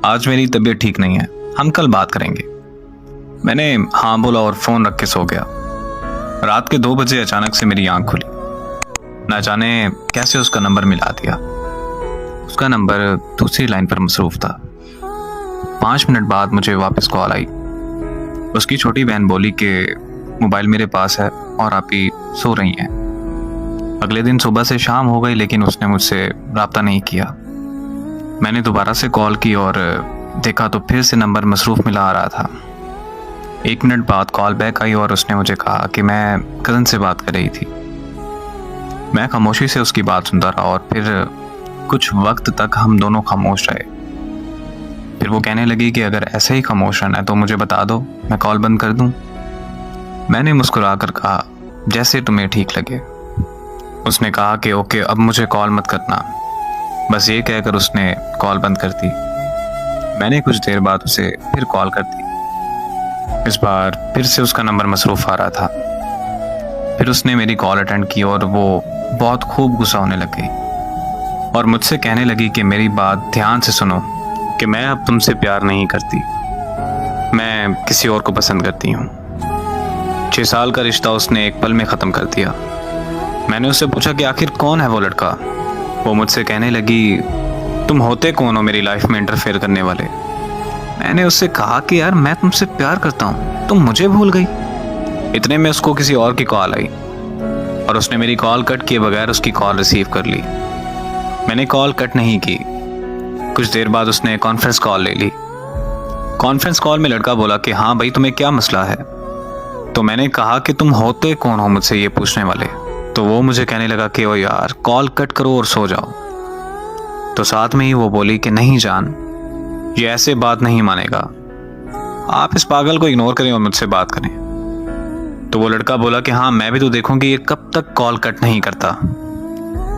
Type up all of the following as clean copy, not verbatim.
आज मेरी तबीयत ठीक नहीं है, हम कल बात करेंगे। मैंने हाँ बोला और फोन रख के सो गया। रात के 2 बजे अचानक से मेरी आंख खुली। न जाने कैसे उसका नंबर मिला दिया। उसका नंबर दूसरी लाइन पर मसरूफ था। 5 मिनट बाद मुझे वापस कॉल आई। उसकी छोटी बहन बोली कि मोबाइल मेरे पास है और आप ही सो रही हैं। अगले दिन सुबह से शाम हो गई लेकिन उसने मुझसे रब्ता नहीं किया। मैंने दोबारा से कॉल की और देखा तो फिर से नंबर मसरूफ मिला आ रहा था। 1 मिनट बाद कॉल बैक आई और उसने मुझे कहा कि मैं कज़न से बात कर रही थी। मैं खामोशी से उसकी बात सुनता रहा और फिर कुछ वक्त तक हम दोनों खामोश रहे। फिर वो कहने लगी कि अगर ऐसे ही खामोश रहना है तो मुझे बता दो, मैं कॉल बंद कर दूं। मैंने मुस्कुरा कर कहा जैसे तुम्हें ठीक लगे। उसने कहा कि ओके, अब मुझे कॉल मत करना। बस ये कहकर उसने कॉल बंद कर दी। मैंने कुछ देर बाद उसे फिर कॉल कर दी। इस बार फिर से उसका नंबर मसरूफ आ रहा था। फिर उसने मेरी कॉल अटेंड की और वो बहुत खूब गुस्सा होने लग गई और मुझसे कहने लगी कि मेरी बात ध्यान से सुनो कि मैं अब तुमसे प्यार नहीं करती, मैं किसी और को पसंद करती हूँ। 6 साल का रिश्ता उसने एक पल में ख़त्म कर दिया। मैंने उससे पूछा कि आखिर कौन है वो लड़का। वो मुझसे कहने लगी तुम होते कौन हो मेरी लाइफ में इंटरफेयर करने वाले। मैंने उससे कहा कि यार मैं तुमसे प्यार करता हूँ, तुम मुझे भूल गई। इतने में उसको किसी और की कॉल आई और उसने मेरी कॉल कट किए बगैर उसकी कॉल रिसीव कर ली। मैंने कॉल कट नहीं की। कुछ देर बाद उसने कॉन्फ्रेंस कॉल ले ली। कॉन्फ्रेंस कॉल में लड़का बोला कि हाँ भाई, तुम्हें क्या मसला है। तो मैंने कहा कि तुम होते कौन हो मुझसे ये पूछने वाले। तो वो मुझे कहने लगा कि ओ यार कॉल कट करो और सो जाओ। तो साथ में ही वो बोली कि नहीं जान, ये ऐसे बात नहीं मानेगा, आप इस पागल को इग्नोर करें और मुझसे बात करें। तो वो लड़का बोला कि हाँ मैं भी तो देखूंगी ये कब तक कॉल कट नहीं करता।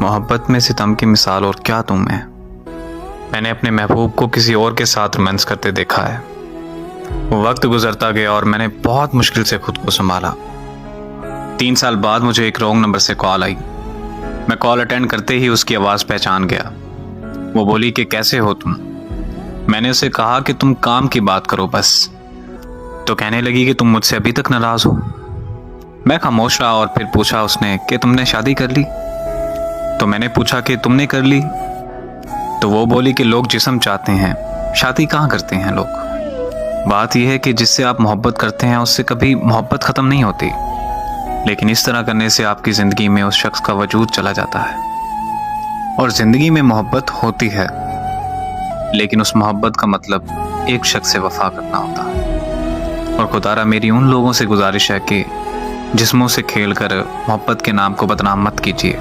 मोहब्बत में सितम की मिसाल और क्या तुम है। मैंने अपने महबूब को किसी और के साथ रोमांस करते देखा है। वो वक्त गुजरता गया और मैंने बहुत मुश्किल से खुद को संभाला। 3 साल बाद मुझे एक रॉन्ग नंबर से कॉल आई। मैं कॉल अटेंड करते ही उसकी आवाज़ पहचान गया। वो बोली कि कैसे हो तुम। मैंने उसे कहा कि तुम काम की बात करो बस। तो कहने लगी कि तुम मुझसे अभी तक नाराज़ हो। मैं खामोश रहा और फिर पूछा उसने कि तुमने शादी कर ली। तो मैंने पूछा कि तुमने कर ली। तो वो बोली कि लोग जिस्म चाहते हैं, शादी कहाँ करते हैं लोग। बात यह है कि जिससे आप मोहब्बत करते हैं उससे कभी मोहब्बत ख़त्म नहीं होती, लेकिन इस तरह करने से आपकी ज़िंदगी में उस शख्स का वजूद चला जाता है। और ज़िंदगी में मोहब्बत होती है, लेकिन उस मोहब्बत का मतलब एक शख्स से वफा करना होता है। और खुदारा मेरी उन लोगों से गुजारिश है कि जिस्मों से खेलकर मोहब्बत के नाम को बदनाम मत कीजिए।